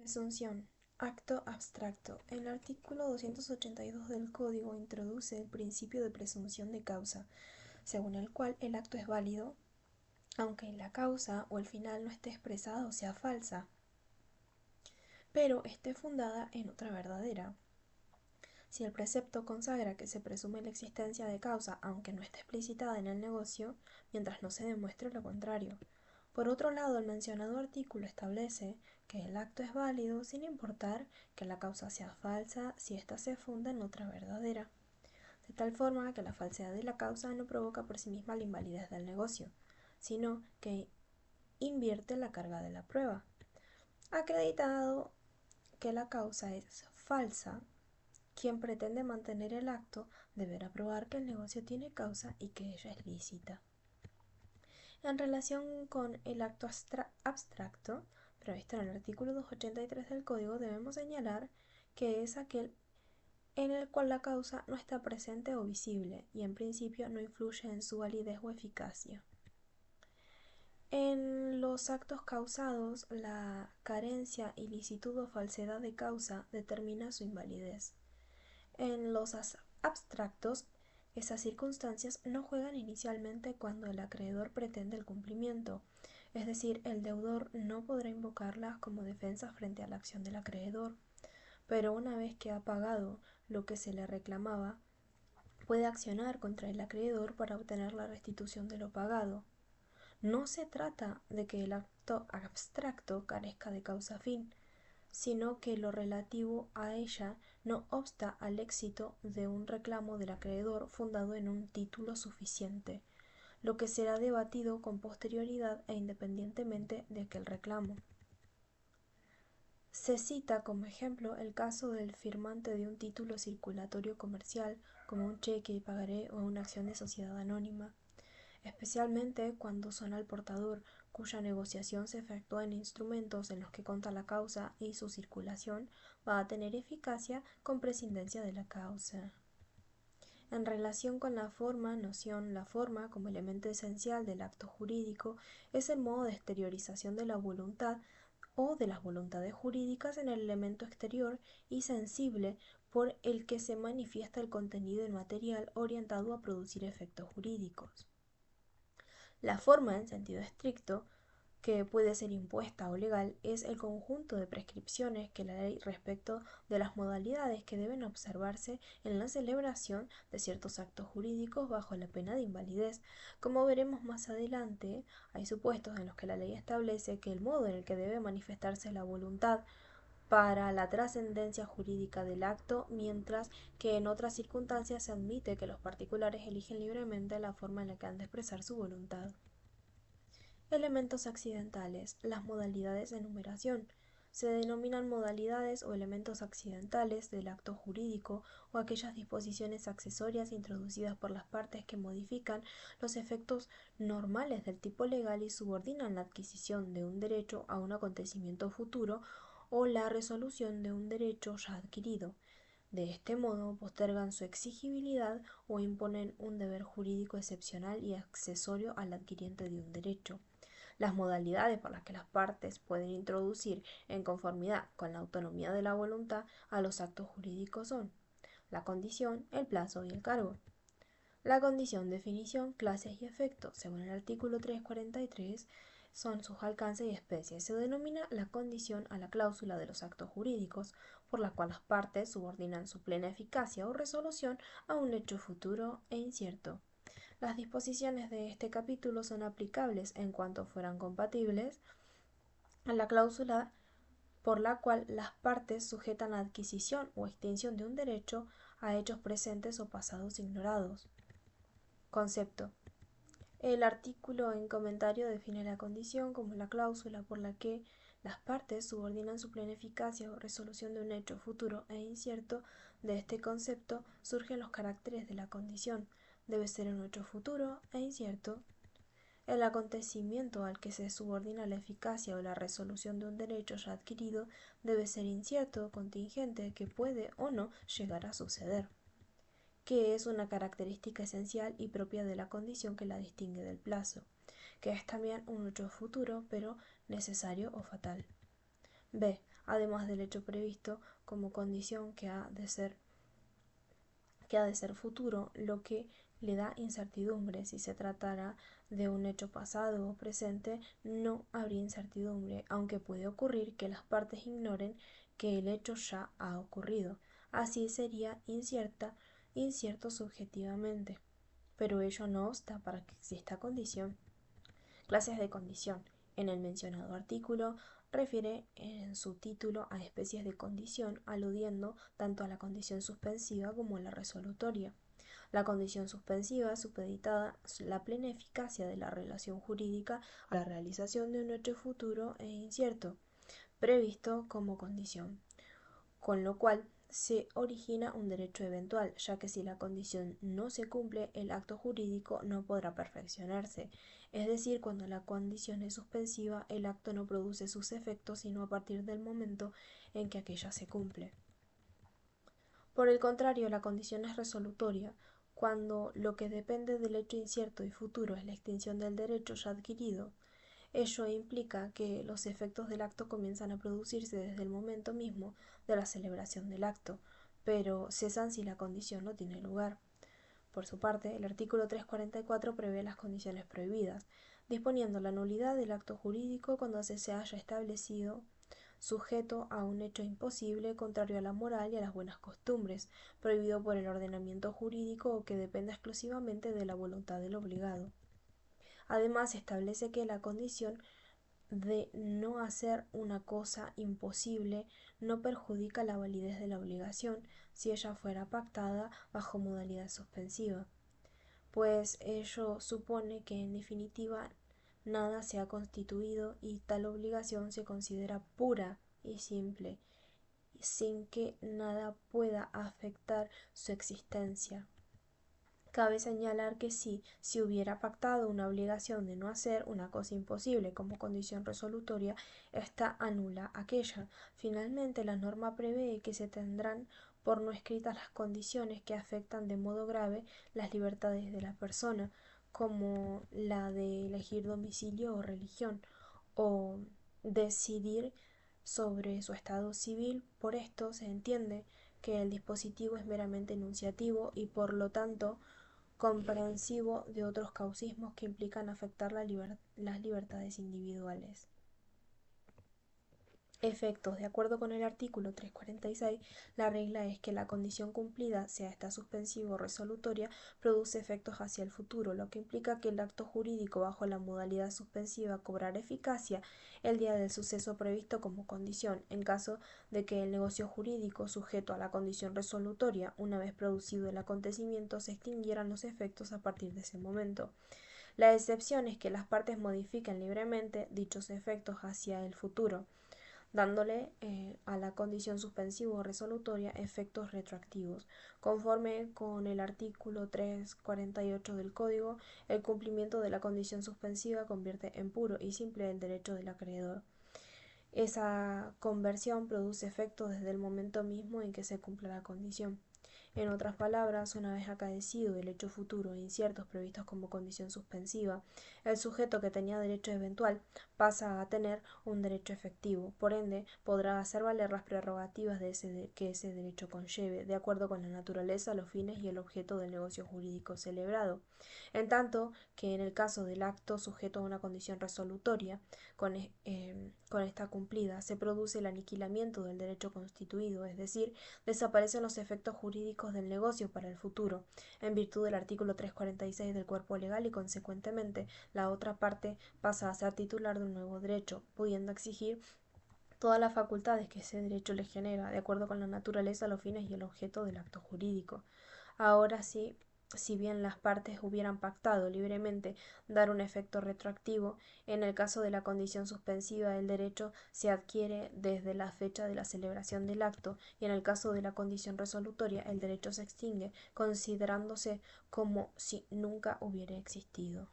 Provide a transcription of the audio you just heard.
Presunción. Acto abstracto. El artículo 282 del Código introduce el principio de presunción de causa, según el cual el acto es válido, aunque la causa o el final no esté expresada o sea falsa, pero esté fundada en otra verdadera. Si el precepto consagra que se presume la existencia de causa, aunque no esté explicitada en el negocio, mientras no se demuestre lo contrario. Por otro lado, el mencionado artículo establece que el acto es válido sin importar que la causa sea falsa si ésta se funda en otra verdadera, de tal forma que la falsedad de la causa no provoca por sí misma la invalidez del negocio, sino que invierte la carga de la prueba. Acreditado que la causa es falsa, quien pretende mantener el acto deberá probar que el negocio tiene causa y que ella es lícita. En relación con el acto abstracto, previsto en el artículo 283 del Código, debemos señalar que es aquel en el cual la causa no está presente o visible y en principio no influye en su validez o eficacia. En los actos causados, la carencia, ilicitud o falsedad de causa determina su invalidez. En los abstractos, esas circunstancias no juegan inicialmente cuando el acreedor pretende el cumplimiento, es decir, el deudor no podrá invocarlas como defensa frente a la acción del acreedor, pero una vez que ha pagado lo que se le reclamaba, puede accionar contra el acreedor para obtener la restitución de lo pagado. No se trata de que el acto abstracto carezca de causa fin, sino que lo relativo a ella no obsta al éxito de un reclamo del acreedor fundado en un título suficiente, lo que será debatido con posterioridad e independientemente de aquel reclamo. Se cita como ejemplo el caso del firmante de un título circulatorio comercial, como un cheque, pagaré o una acción de sociedad anónima, especialmente cuando son al portador, cuya negociación se efectúa en instrumentos en los que consta la causa y su circulación va a tener eficacia con prescindencia de la causa. En relación con la forma, la forma, como elemento esencial del acto jurídico, es el modo de exteriorización de la voluntad o de las voluntades jurídicas en el elemento exterior y sensible por el que se manifiesta el contenido inmaterial orientado a producir efectos jurídicos. La forma, en sentido estricto, que puede ser impuesta o legal, es el conjunto de prescripciones que la ley respecto de las modalidades que deben observarse en la celebración de ciertos actos jurídicos bajo la pena de invalidez. Como veremos más adelante, hay supuestos en los que la ley establece que el modo en el que debe manifestarse la voluntad para la trascendencia jurídica del acto, mientras que en otras circunstancias se admite que los particulares eligen libremente la forma en la que han de expresar su voluntad. Elementos accidentales. Las modalidades de enumeración. Se denominan modalidades o elementos accidentales del acto jurídico o aquellas disposiciones accesorias introducidas por las partes que modifican los efectos normales del tipo legal y subordinan la adquisición de un derecho a un acontecimiento futuro o la resolución de un derecho ya adquirido. De este modo, postergan su exigibilidad o imponen un deber jurídico excepcional y accesorio al adquiriente de un derecho. Las modalidades por las que las partes pueden introducir en conformidad con la autonomía de la voluntad a los actos jurídicos son la condición, el plazo y el cargo. La condición, definición, clases y efectos, según el artículo 343, son sus alcances y especies. Se denomina la condición a la cláusula de los actos jurídicos, por la cual las partes subordinan su plena eficacia o resolución a un hecho futuro e incierto. Las disposiciones de este capítulo son aplicables en cuanto fueran compatibles a la cláusula por la cual las partes sujetan la adquisición o extinción de un derecho a hechos presentes o pasados ignorados. Concepto. El artículo en comentario define la condición como la cláusula por la que las partes subordinan su plena eficacia o resolución de un hecho futuro e incierto. De este concepto surgen los caracteres de la condición. Debe ser un hecho futuro e incierto. El acontecimiento al que se subordina la eficacia o la resolución de un derecho ya adquirido debe ser incierto, contingente, que puede o no llegar a suceder, que es una característica esencial y propia de la condición que la distingue del plazo, que es también un hecho futuro, pero necesario o fatal. B. además del hecho previsto como condición que ha de ser futuro, lo que le da incertidumbre. Si se tratara de un hecho pasado o presente, no habría incertidumbre, aunque puede ocurrir que las partes ignoren que el hecho ya ha ocurrido. Así sería incierto subjetivamente, pero ello no obsta para que exista condición. Clases de condición. En el mencionado artículo refiere en su título a especies de condición, aludiendo tanto a la condición suspensiva como a la resolutoria. La condición suspensiva supeditada la plena eficacia de la relación jurídica a la realización de un hecho futuro e incierto, previsto como condición, con lo cual se origina un derecho eventual, ya que si la condición no se cumple, el acto jurídico no podrá perfeccionarse. Es decir, cuando la condición es suspensiva, el acto no produce sus efectos sino a partir del momento en que aquella se cumple. Por el contrario, la condición es resolutoria, cuando lo que depende del hecho incierto y futuro es la extinción del derecho ya adquirido. Ello implica que los efectos del acto comienzan a producirse desde el momento mismo de la celebración del acto, pero cesan si la condición no tiene lugar. Por su parte, el artículo 344 prevé las condiciones prohibidas, disponiendo la nulidad del acto jurídico cuando se haya establecido sujeto a un hecho imposible, contrario a la moral y a las buenas costumbres, prohibido por el ordenamiento jurídico o que dependa exclusivamente de la voluntad del obligado. Además, establece que la condición de no hacer una cosa imposible no perjudica la validez de la obligación si ella fuera pactada bajo modalidad suspensiva, pues ello supone que en definitiva nada se ha constituido y tal obligación se considera pura y simple, sin que nada pueda afectar su existencia. Cabe señalar que si se hubiera pactado una obligación de no hacer una cosa imposible como condición resolutoria, ésta anula aquella. Finalmente, la norma prevé que se tendrán por no escritas las condiciones que afectan de modo grave las libertades de la persona, como la de elegir domicilio o religión, o decidir sobre su estado civil. Por esto se entiende que el dispositivo es meramente enunciativo y por lo tanto comprensivo de otros causismos que implican afectar las libertades individuales. Efectos. De acuerdo con el artículo 346, la regla es que la condición cumplida, sea esta suspensiva o resolutoria, produce efectos hacia el futuro, lo que implica que el acto jurídico bajo la modalidad suspensiva cobrará eficacia el día del suceso previsto como condición, en caso de que el negocio jurídico sujeto a la condición resolutoria, una vez producido el acontecimiento, se extinguieran los efectos a partir de ese momento. La excepción es que las partes modifiquen libremente dichos efectos hacia el futuro, dándole a la condición suspensiva o resolutoria efectos retroactivos. Conforme con el artículo 348 del Código, el cumplimiento de la condición suspensiva convierte en puro y simple el derecho del acreedor. Esa conversión produce efecto desde el momento mismo en que se cumple la condición. En otras palabras, una vez acaecido el hecho futuro e inciertos previstos como condición suspensiva, el sujeto que tenía derecho eventual pasa a tener un derecho efectivo. Por ende, podrá hacer valer las prerrogativas que ese derecho conlleve, de acuerdo con la naturaleza, los fines y el objeto del negocio jurídico celebrado. En tanto que en el caso del acto sujeto a una condición resolutoria, con esta cumplida, se produce el aniquilamiento del derecho constituido, es decir, desaparecen los efectos jurídicos del negocio para el futuro, en virtud del artículo 346 del cuerpo legal y consecuentemente la otra parte pasa a ser titular de un nuevo derecho, pudiendo exigir todas las facultades que ese derecho le genera, de acuerdo con la naturaleza, los fines y el objeto del acto jurídico. Ahora sí, si bien las partes hubieran pactado libremente dar un efecto retroactivo, en el caso de la condición suspensiva del derecho se adquiere desde la fecha de la celebración del acto y en el caso de la condición resolutoria el derecho se extingue, considerándose como si nunca hubiera existido.